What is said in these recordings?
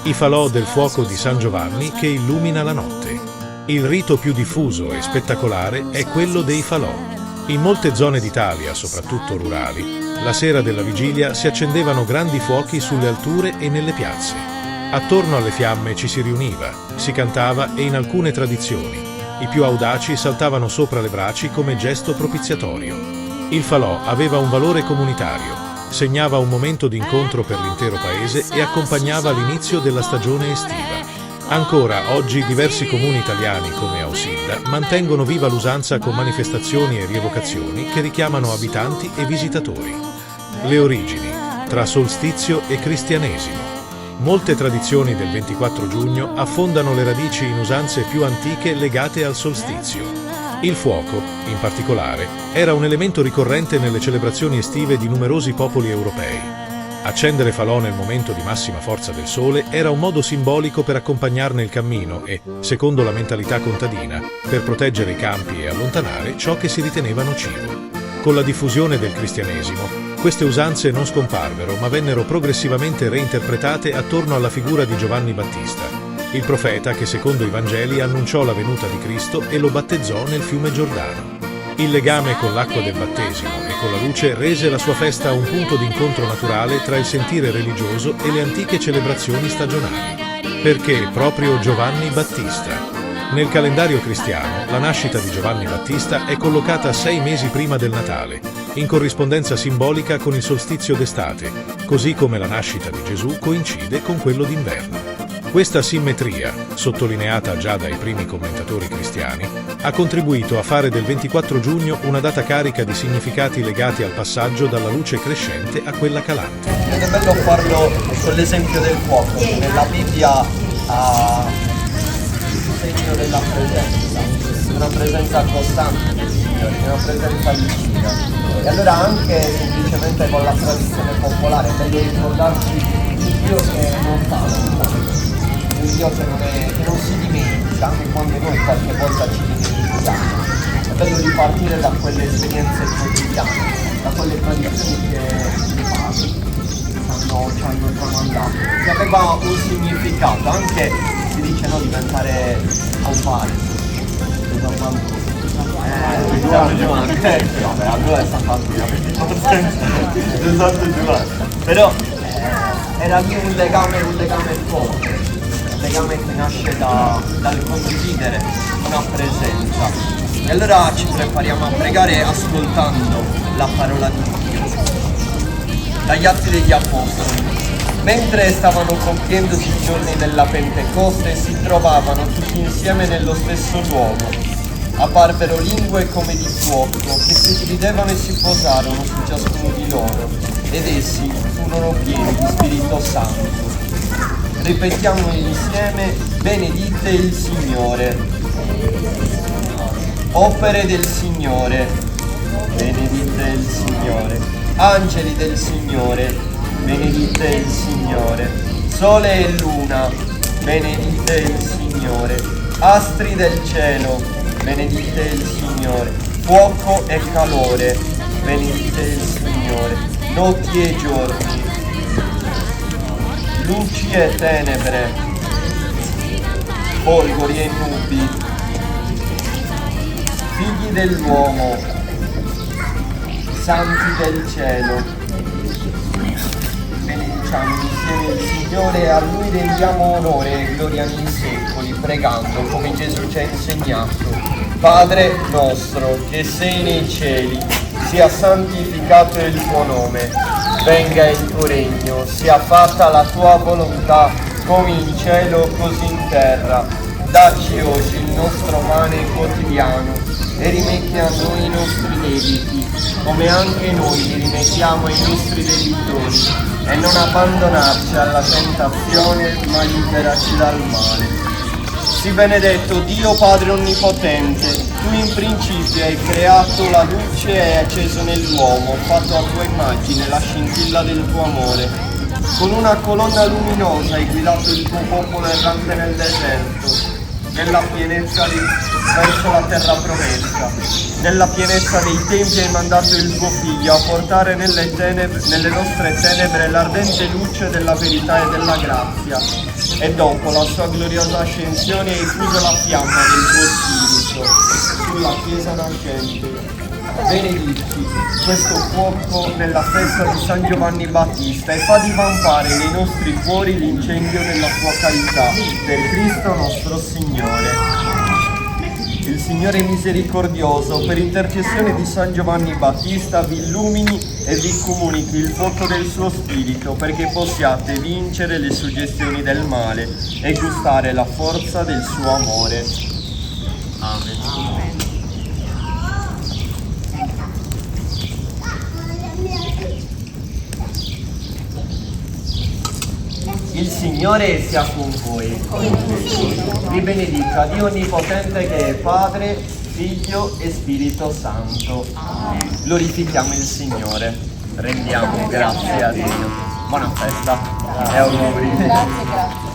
i falò del fuoco di San Giovanni che illumina la notte. Il rito più diffuso e spettacolare è quello dei falò. In molte zone d'Italia, soprattutto rurali, la sera della vigilia si accendevano grandi fuochi sulle alture e nelle piazze. Attorno alle fiamme ci si riuniva, si cantava e in alcune tradizioni i più audaci saltavano sopra le braci come gesto propiziatorio. Il falò aveva un valore comunitario, segnava un momento di incontro per l'intero paese e accompagnava l'inizio della stagione estiva. Ancora oggi diversi comuni italiani come Ausilda mantengono viva l'usanza con manifestazioni e rievocazioni che richiamano abitanti e visitatori. Le origini, tra solstizio e cristianesimo. Molte tradizioni del 24 giugno affondano le radici in usanze più antiche legate al solstizio. Il fuoco, in particolare, era un elemento ricorrente nelle celebrazioni estive di numerosi popoli europei. Accendere falò nel momento di massima forza del sole era un modo simbolico per accompagnarne il cammino e, secondo la mentalità contadina, per proteggere i campi e allontanare ciò che si riteneva nocivo. Con la diffusione del cristianesimo, queste usanze non scomparvero, ma vennero progressivamente reinterpretate attorno alla figura di Giovanni Battista, il profeta che secondo i Vangeli annunciò la venuta di Cristo e lo battezzò nel fiume Giordano. Il legame con l'acqua del battesimo e con la luce rese la sua festa un punto di incontro naturale tra il sentire religioso e le antiche celebrazioni stagionali. Perché proprio Giovanni Battista? Nel calendario cristiano, la nascita di Giovanni Battista è collocata 6 mesi prima del Natale, in corrispondenza simbolica con il solstizio d'estate, così come la nascita di Gesù coincide con quello d'inverno. Questa simmetria, sottolineata già dai primi commentatori cristiani, ha contribuito a fare del 24 giugno una data carica di significati legati al passaggio dalla luce crescente a quella calante. Ed è bello farlo con l'esempio del fuoco. Nella Bibbia segno della presenza, una presenza costante del Signore, una presenza vicina. E allora anche semplicemente con la tradizione popolare è bello ricordarci il Dio che non fa lontano, il Dio che non si dimentica, anche quando noi qualche volta ci dimentichiamo. È bello ripartire da quelle esperienze quotidiane, da quelle tradizioni che i padri ci hanno tramandato, che aveva un significato, anche si dice no, diventare compare. Vabbè, allora è stato però era lì un legame forte, un legame che nasce dal condividere una presenza. E allora ci prepariamo a pregare ascoltando la parola di Dio. Dagli Atti degli Apostoli. Mentre stavano compiendosi i giorni della Pentecoste, si trovavano tutti insieme nello stesso luogo. Apparvero lingue come di fuoco, che si dividevano e si posarono su ciascuno di loro, ed essi furono pieni di Spirito Santo. Ripetiamo insieme: benedite il Signore. Opere del Signore, benedite il Signore. Angeli del Signore, benedite il Signore. Sole e luna, benedite il Signore. Astri del cielo, benedite il Signore. Fuoco e calore, benedite il Signore. Notti e giorni, luci e tenebre, folgori e nubi, figli dell'uomo, santi del cielo. Benediciamo insieme il Signore e a Lui rendiamo onore e gloria nei secoli, pregando come Gesù ci ha insegnato. Padre nostro che sei nei cieli, sia santificato il tuo nome, venga il tuo regno, sia fatta la tua volontà, come in cielo così in terra. Dacci oggi il nostro pane quotidiano e rimetti a noi i nostri debiti, come anche noi li rimettiamo ai nostri debitori, e non abbandonarci alla tentazione, ma liberaci dal male. Sii benedetto Dio Padre Onnipotente, tu in principio hai creato la luce e hai acceso nell'uomo, fatto a tua immagine la scintilla del tuo amore. Con una colonna luminosa hai guidato il tuo popolo errante nel deserto. verso la terra promessa. Nella pienezza dei tempi hai mandato il tuo Figlio a portare nelle nostre tenebre l'ardente luce della verità e della grazia. E dopo la sua gloriosa ascensione hai fuso la fiamma del tuo Spirito sulla Chiesa nascente. Benedici questo fuoco nella festa di San Giovanni Battista e fa divampare nei nostri cuori l'incendio della tua carità, per Cristo nostro Signore. Il Signore misericordioso, per intercessione di San Giovanni Battista, vi illumini e vi comunichi il fuoco del suo Spirito, perché possiate vincere le suggestioni del male e gustare la forza del suo amore. Amen. Il Signore sia con voi. Vi benedica Dio Onnipotente che è Padre, Figlio e Spirito Santo. Glorifichiamo il Signore. Rendiamo grazie a Dio. Buona festa e auguri. Grazie.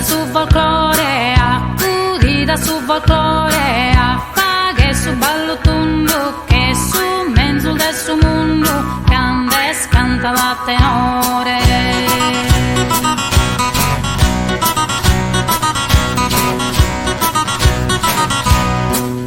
Su folklore affa su ballo tondo che su mezzo del suo mondo canta e scanta la tenore.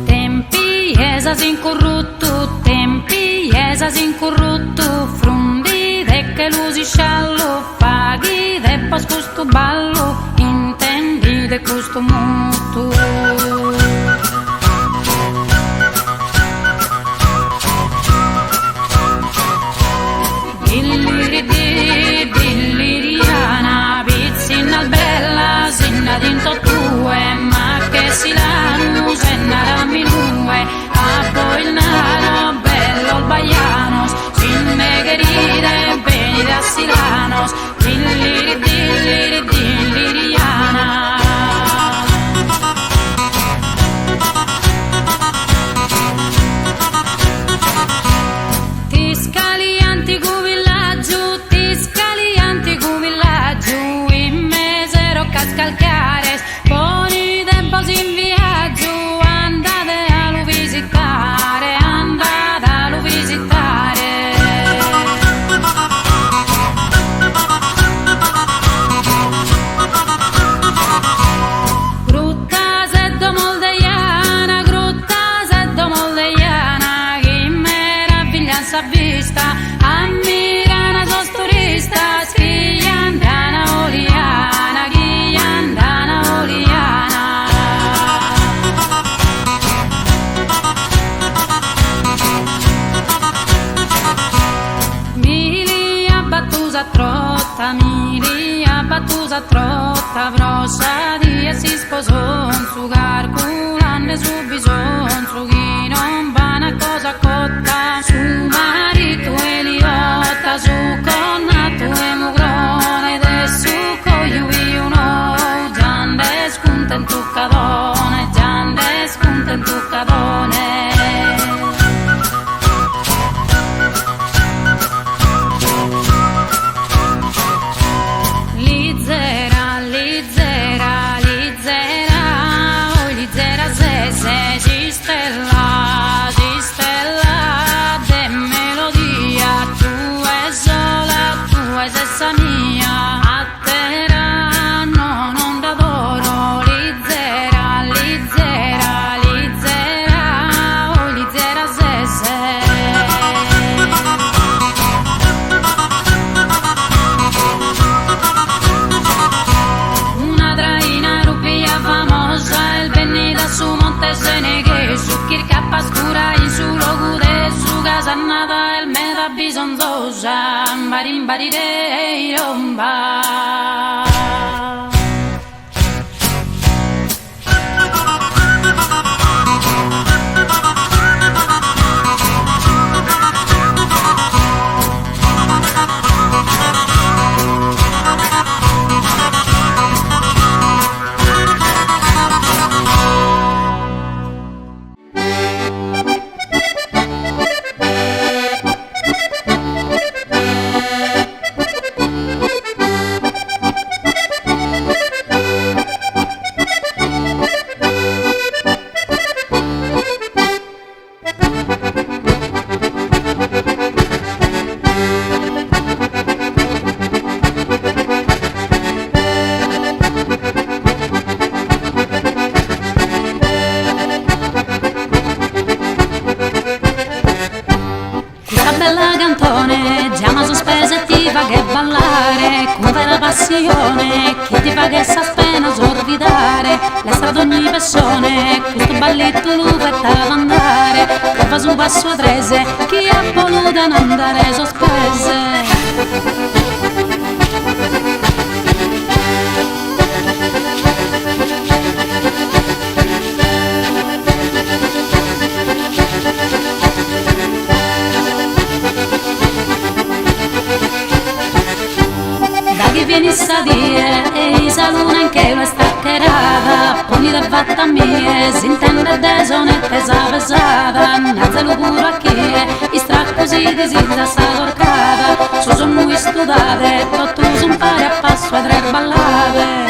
Tempi esas incorrutto, tempi esas incorrutto, frundi de che lusi sciallo, paghi de pas questo ballo, intendi de questo muto. Dilliriana, pizzina bella, sinna dinto tue, ma che si l'hanno, senna dammi nue, a poi il nano, bello il baianos, sinne querida, venida a Silanos, dilliriana. Calcares, trotta brossa di e si sposò su calcolando su bisogno su chi non va una cosa cotta su marito e liotta su connato e mugrone e su cogliui uno giande spunta in tuccadone giande spunta in tuccadone. Nada el me da bisonzosa marimbarirei romba. Bella cantone, giama sospesa e ti fa che ballare con vera passione, chi ti fa che sa appena sorridare la strada ogni persone, questo balletto lo fettava andare che fa su passo a trese, chi ha voluto andare sospese. Venisse a dire e sa luna in che lo staccherata poi da fatta mia si intende desonette sa pesata nazza lo puro a chi è i straccosi di sinda sta corcata su sono noi studate tutto su un pari a passo a tre ballate.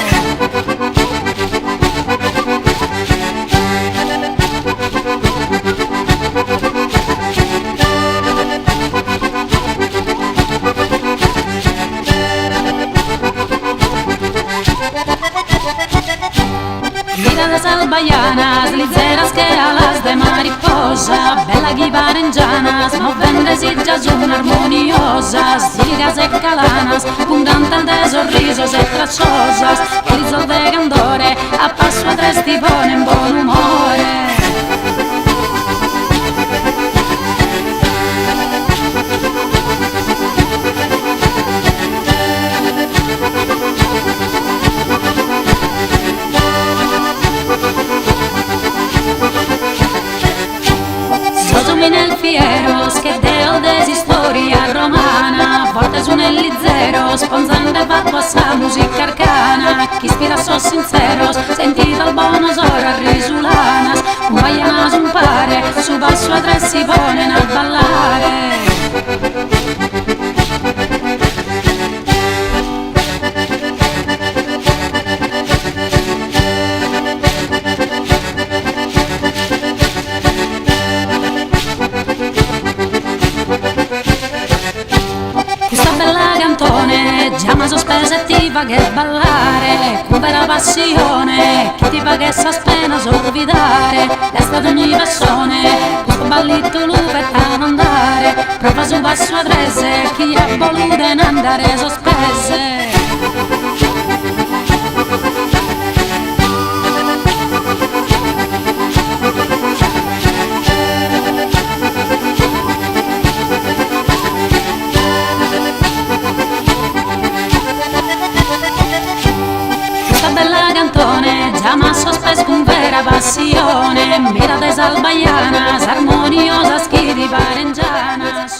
Baianas, ligeras que alas de mariposa, bella guivarengianas, movendesi già sono armoniosas, gigas e calanas, con cantan de sorrisos e tracciosas, che risolve candore, a passo a tre stipone in buon umore. Nel fieros che deo desi storia romana volte su nell'izero sponzando fatto a sa musica arcana chi ispira so sinceros sentito il buono sora risulanas un baianas un pare su passo a tre si pone a ballare. Giama sospesa e ti fa che ballare con vera passione, chi ti fa che sa appena sorridare la strada ogni persone, questo ballito lo fettava andare prova su passo a trese, chi ha voluto andare sospese. passione, mirate salbaiana, armoniosa schiri parengiana.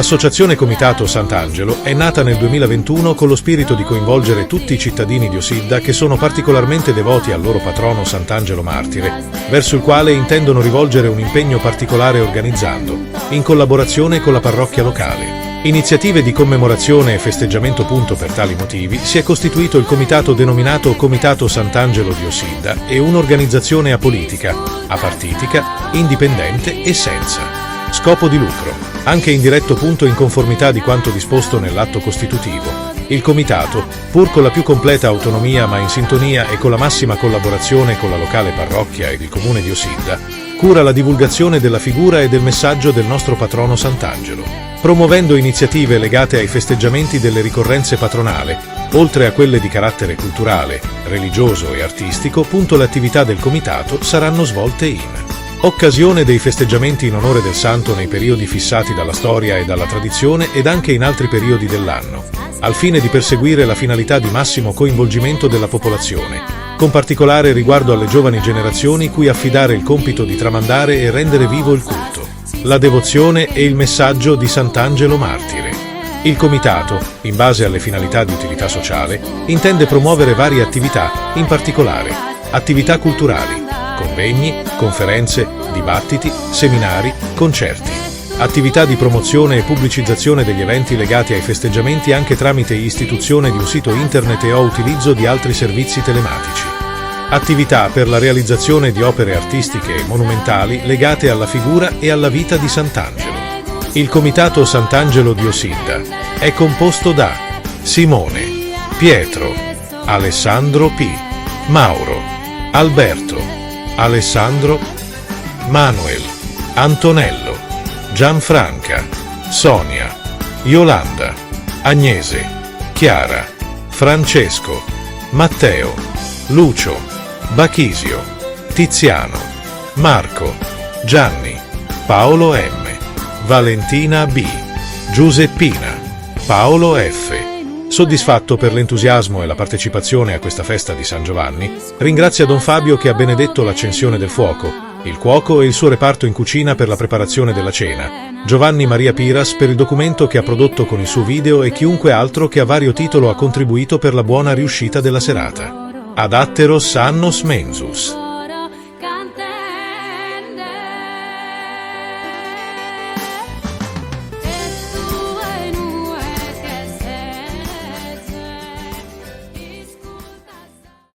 L'associazione Comitato Sant'Angelo è nata nel 2021 con lo spirito di coinvolgere tutti i cittadini di Osidda che sono particolarmente devoti al loro patrono Sant'Angelo Martire, verso il quale intendono rivolgere un impegno particolare organizzando, in collaborazione con la parrocchia locale, iniziative di commemorazione e festeggiamento. Per tali motivi si è costituito il comitato denominato Comitato Sant'Angelo di Osidda e un'organizzazione apolitica, apartitica, indipendente e senza scopo di lucro, anche in diretto in conformità di quanto disposto nell'atto costitutivo. Il Comitato, pur con la più completa autonomia ma in sintonia e con la massima collaborazione con la locale parrocchia ed il comune di Osidda, cura la divulgazione della figura e del messaggio del nostro patrono Sant'Angelo, promuovendo iniziative legate ai festeggiamenti delle ricorrenze patronali, oltre a quelle di carattere culturale, religioso e artistico. Le attività del comitato saranno svolte in occasione dei festeggiamenti in onore del santo nei periodi fissati dalla storia e dalla tradizione ed anche in altri periodi dell'anno, al fine di perseguire la finalità di massimo coinvolgimento della popolazione, con particolare riguardo alle giovani generazioni cui affidare il compito di tramandare e rendere vivo il culto, la devozione e il messaggio di Sant'Angelo Martire. Il comitato, in base alle finalità di utilità sociale, intende promuovere varie attività, in particolare attività culturali, convegni, conferenze, dibattiti, seminari, concerti, attività di promozione e pubblicizzazione degli eventi legati ai festeggiamenti anche tramite istituzione di un sito internet e o utilizzo di altri servizi telematici, attività per la realizzazione di opere artistiche e monumentali legate alla figura e alla vita di Sant'Angelo. Il comitato Sant'Angelo di Osidda è composto da Simone, Pietro, Alessandro P, Mauro, Alberto, Alessandro, Manuel, Antonello, Gianfranca, Sonia, Yolanda, Agnese, Chiara, Francesco, Matteo, Lucio, Bachisio, Tiziano, Marco, Gianni, Paolo M, Valentina B, Giuseppina, Paolo F. Soddisfatto per l'entusiasmo e la partecipazione a questa festa di San Giovanni, ringrazia Don Fabio che ha benedetto l'accensione del fuoco, il cuoco e il suo reparto in cucina per la preparazione della cena, Giovanni Maria Piras per il documento che ha prodotto con il suo video e chiunque altro che a vario titolo ha contribuito per la buona riuscita della serata. Ad atteros annos mensus.